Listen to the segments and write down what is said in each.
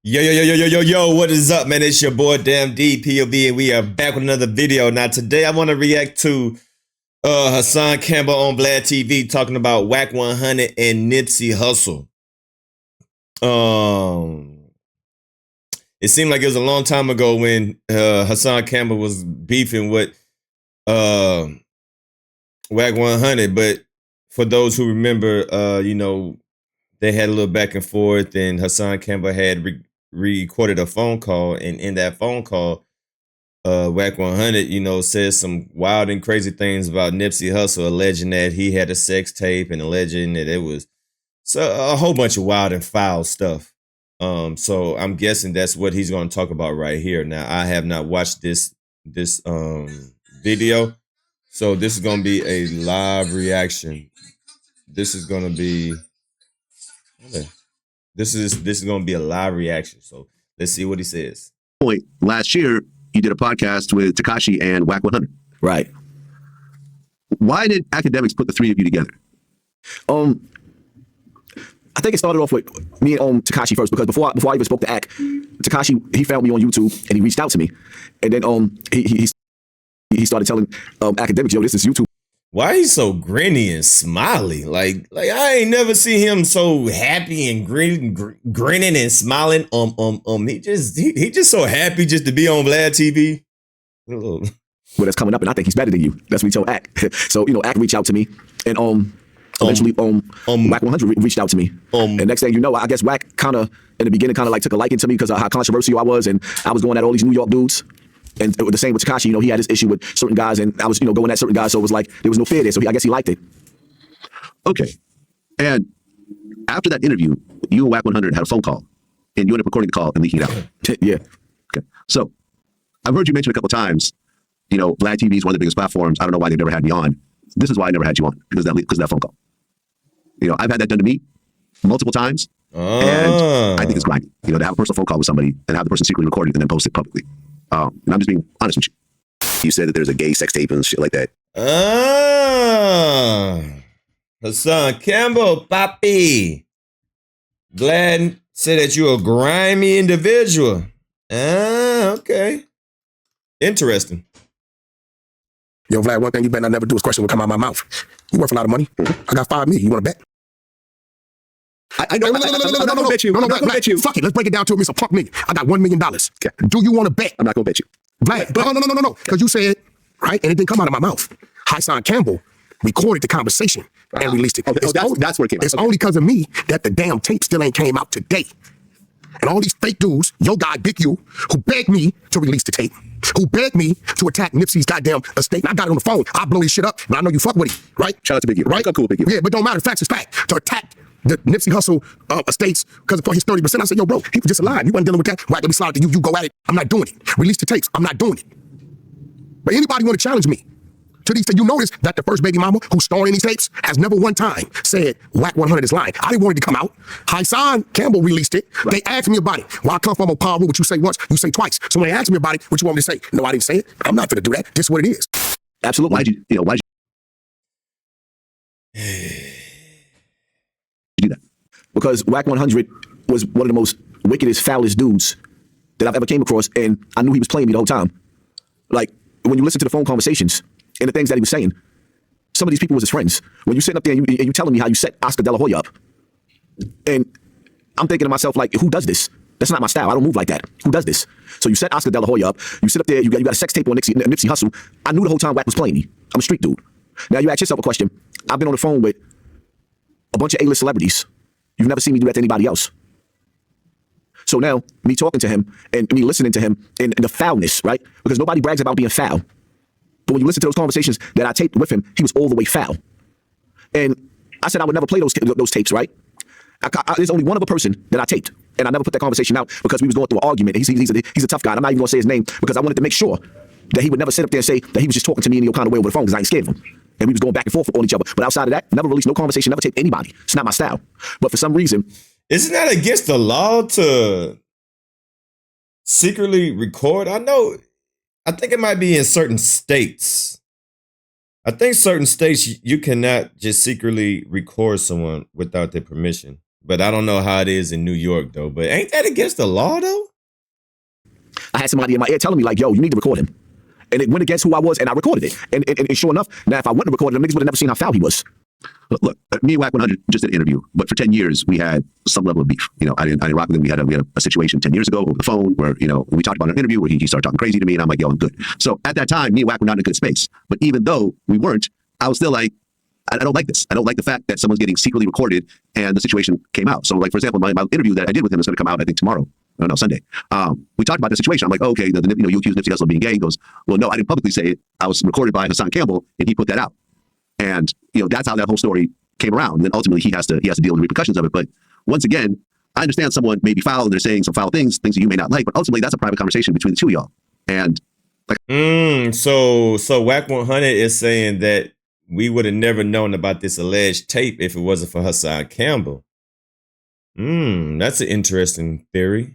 Yo, what is up, man? It's your boy Damn D POV, and we are back with another video. Now, today I want to react to Hassan Campbell on Vlad TV talking about Wack 100 and Nipsey Hussle. It seemed like it was a long time ago when Hassan Campbell was beefing with Wack 100, but for those who remember, they had a little back and forth, and Hassan Campbell had recorded a phone call, and in that phone call, Wack 100, says some wild and crazy things about Nipsey Hussle, alleging that he had a sex tape and alleging that it was a whole bunch of wild and foul stuff. So I'm guessing that's what he's going to talk about right here. Now, I have not watched this video, so this is going to be a live reaction. This is going to be This is going to be a live reaction. So let's see what he says. Last year, you did a podcast with Tekashi and Wack 100. Right. Why did academics put the three of you together? I think it started off with me and Tekashi first, because before I even spoke to Ack, Tekashi, he found me on YouTube and he reached out to me, and then he started telling academics, yo, this is YouTube. Why he's so grinny and smiley? Like I ain't never seen him so happy and grinning and smiling. He just so happy just to be on Vlad TV. Well, that's coming up, and I think he's better than you. That's what he told Ack. So Ack reached out to me, and eventually Wack 100 reached out to me. And next thing you know, I guess Wack kind of in the beginning like took a liking to me because of how controversial I was, and I was going at all these New York dudes. And the same with Tekashi, he had this issue with certain guys, and I was, going at certain guys, so it was like there was no fear there. So I guess he liked it. Okay. And after that interview, you and Wack 100 had a phone call, and you ended up recording the call and leaking it out. Yeah. Okay. So I've heard you mention a couple times, Vlad TV is one of the biggest platforms. I don't know why they've never had me on. This is why I never had you on, because of that phone call. I've had that done to me multiple times, and I think it's grimy. To have a personal phone call with somebody and have the person secretly record it and then post it publicly. And I'm just being honest with you. You said that there's a gay sex tape and shit like that. Hassan Campbell, papi. Vlad said that you're a grimy individual. Okay. Interesting. Yo, Vlad, one thing you better not never do is question what come out of my mouth. You worth a lot of money. I got $5 million. You want to bet? I know. I'm not going to bet you. I'm not going to bet you. Fuck it. Let's break it down to Mr. Punk nigga. I got $1 million. Okay. Do you want to bet? I'm not going to bet you. Vlad, no. Because you said, right, and it didn't come out of my mouth. Hassan Campbell recorded the conversation and released it. That's where it came out. It's only because of me that the damn tape still ain't came out today. And all these fake dudes, your guy, Big U, who begged me to release the tape, who begged me to attack Nipsey's goddamn estate. And I got it on the phone. I blow his shit up, but I know you fuck with him, right? Shout out to Big U. Right? I'm cool with Big U. Yeah, but don't matter. Facts is fact. To attack the Nipsey Hussle estates because of his 30%. I said, yo, bro, he was just alive. You wasn't dealing with that. Right, let me slide to you. You go at it. I'm not doing it. Release the tapes. I'm not doing it. But anybody want to challenge me? To these, you notice that the first baby mama who's storing these tapes has never one time said Wack 100 is lying. I didn't want it to come out. Hassan Campbell released it. Right. They asked me about it. Well, I come from a power rule, what you say once, you say twice. So when they asked me about it, what you want me to say? No, I didn't say it. I'm not going to do that. This is what it is. Absolutely. Why'd you do that? Because Wack 100 was one of the most wickedest, foulest dudes that I've ever came across, and I knew he was playing me the whole time. Like, when you listen to the phone conversations and the things that he was saying, some of these people was his friends. When you sitting up there and you telling me how you set Oscar De La Hoya up, and I'm thinking to myself, like, who does this? That's not my style. I don't move like that. Who does this? So you set Oscar De La Hoya up. You sit up there. You got a sex tape on Nipsey Hussle. I knew the whole time Wack was playing me. I'm a street dude. Now you ask yourself a question. I've been on the phone with a bunch of A-list celebrities. You've never seen me do that to anybody else. So now, me talking to him and me listening to him and the foulness, right? Because nobody brags about being foul. But when you listen to those conversations that I taped with him, he was all the way foul. And I said I would never play those tapes, right? There's only one other person that I taped, and I never put that conversation out because we was going through an argument. He's a tough guy. I'm not even going to say his name because I wanted to make sure that he would never sit up there and say that he was just talking to me in any kind of way over the phone because I ain't scared of him. And we was going back and forth on each other. But outside of that, never released no conversation, never taped anybody. It's not my style. But for some reason... Isn't that against the law to secretly record? I think it might be in certain states. I think certain states you cannot just secretly record someone without their permission. But I don't know how it is in New York though. But ain't that against the law though? I had somebody in my ear telling me like, yo, you need to record him. And it went against who I was, and I recorded it. And sure enough, now if I wouldn't have recorded him, niggas would have never seen how foul he was. Look, me and Wack 100 just did an interview, but for 10 years we had some level of beef. I didn't rock with him. We had a situation 10 years ago over the phone where we talked about an interview where he started talking crazy to me, and I'm like, yo, I'm good. So at that time, me and Wack were not in a good space. But even though we weren't, I was still like, I don't like this. I don't like the fact that someone's getting secretly recorded and the situation came out. So like, for example, my interview that I did with him is going to come out, I think tomorrow. No, Sunday. We talked about the situation. I'm like, oh, okay, you accused Nipsey Hussle of being gay. He goes, well, no, I didn't publicly say it. I was recorded by Hassan Campbell, and he put that out. And that's how that whole story came around. And then ultimately he has to deal with the repercussions of it. But once again, I understand someone may be foul and they're saying some foul things that you may not like, but ultimately that's a private conversation between the two of y'all. And so Wack 100 is saying that we would have never known about this alleged tape if it wasn't for Hassan Campbell. That's an interesting theory.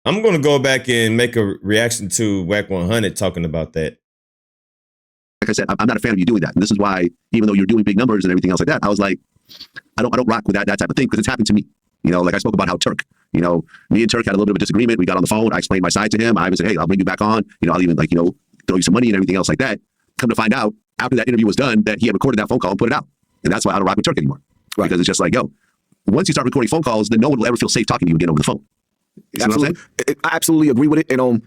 I'm going to go back and make a reaction to Wack 100 talking about that. Like I said, I'm not a fan of you doing that. And this is why, even though you're doing big numbers and everything else like that, I was like, I don't rock with that type of thing because it's happened to me. Like I spoke about how Turk, me and Turk had a little bit of a disagreement. We got on the phone. I explained my side to him. I even said, hey, I'll bring you back on. I'll even throw you some money and everything else like that. Come to find out after that interview was done that he had recorded that phone call and put it out. And that's why I don't rock with Turk anymore. Right. Because it's just like, yo, once you start recording phone calls, then no one will ever feel safe talking to you again over the phone. Absolutely. I absolutely agree with it. And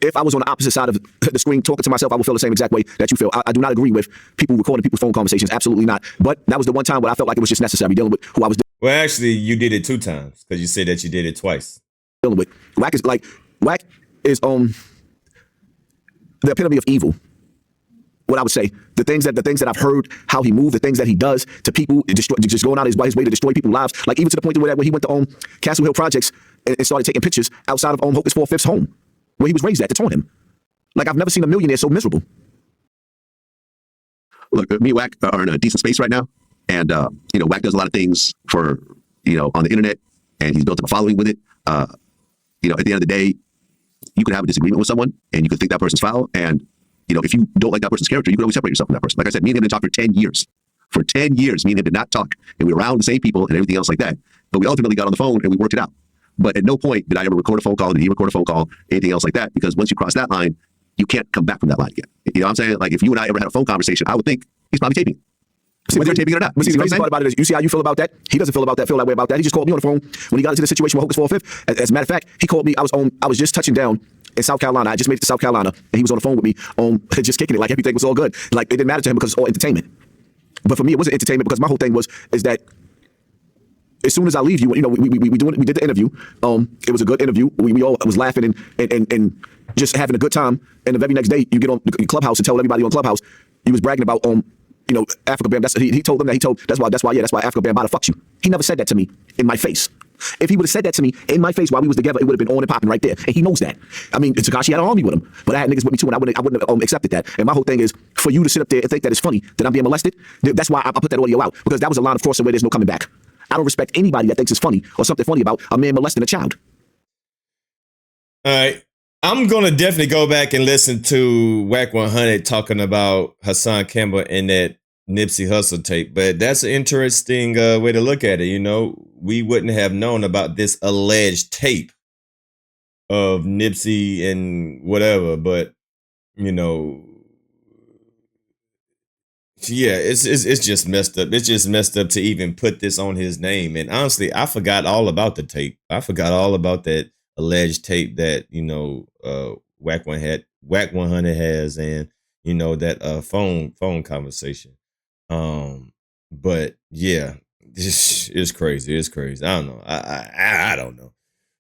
if I was on the opposite side of the screen talking to myself, I would feel the same exact way that you feel. I do not agree with people recording people's phone conversations. Absolutely not. But that was the one time where I felt like it was just necessary dealing with who I was Well, actually, you did it 2 times because you said that you did it twice. dealing with. Wack is the epitome of evil. What I would say, the things that I've heard, how he moved, the things that he does to people, just going out his way to destroy people's lives. Like even to the point where he went to Castle Hill Projects and started taking pictures outside of Hocus 4/5's home, where he was raised at, to taunt him. Like I've never seen a millionaire so miserable. Look, me and Wack are in a decent space right now, and Wack does a lot of things for on the internet, and he's built up a following with it. At the end of the day, you could have a disagreement with someone, and you could think that person's foul, and if you don't like that person's character, you can always separate yourself from that person. Like I said, me and him didn't talk for 10 years. For 10 years, me and him did not talk, and we were around the same people and everything else like that. But we ultimately got on the phone and we worked it out. But at no point did I ever record a phone call, did he record a phone call, anything else like that, because once you cross that line, you can't come back from that line again. You know what I'm saying? Like if you and I ever had a phone conversation, I would think he's probably taping it. Whether they're taping it or not. But see, the crazy part about it is, you see how you feel about that? He doesn't feel that way about that. He just called me on the phone when he got into the situation with Hocus 4/5. As a matter of fact, he called me. I was just touching down in South Carolina. I just made it to South Carolina, and he was on the phone with me, just kicking it like everything was all good. Like it didn't matter to him because it's all entertainment. But for me, it wasn't entertainment because my whole thing is that as soon as I leave you, we did the interview. It was a good interview. We all was laughing and just having a good time. And the very next day, you get on the Clubhouse and tell everybody on Clubhouse you was bragging about Africa Bam. He told them that's why Africa Bam might have fucked you. He never said that to me in my face. If he would have said that to me in my face while we was together, it would have been on and popping right there. And he knows that. I mean, Tekashi had an army with him, but I had niggas with me too, and I wouldn't have accepted that. And my whole thing is for you to sit up there and think that it's funny that I'm being molested. That's why I put that audio out, because that was a line of crossing where there's no coming back. I don't respect anybody that thinks it's funny or something funny about a man molesting a child. All right. I'm going to definitely go back and listen to Wack 100 talking about Hassan Campbell and that Nipsey Hussle tape, but that's an interesting way to look at it. We wouldn't have known about this alleged tape of Nipsey and whatever, but yeah, it's just messed up. It's just messed up to even put this on his name. And honestly, I forgot all about the tape. I forgot all about that alleged tape that Wack 100 has, and that phone conversation. But yeah, this is crazy. It's crazy. I don't know. I don't know.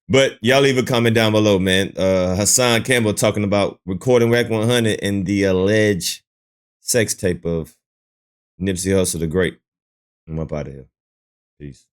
But y'all leave a comment down below, man. Hassan Campbell talking about recording Wack 100 and the alleged sex tape of Nipsey Hussle the Great. I'm up out of here. Peace.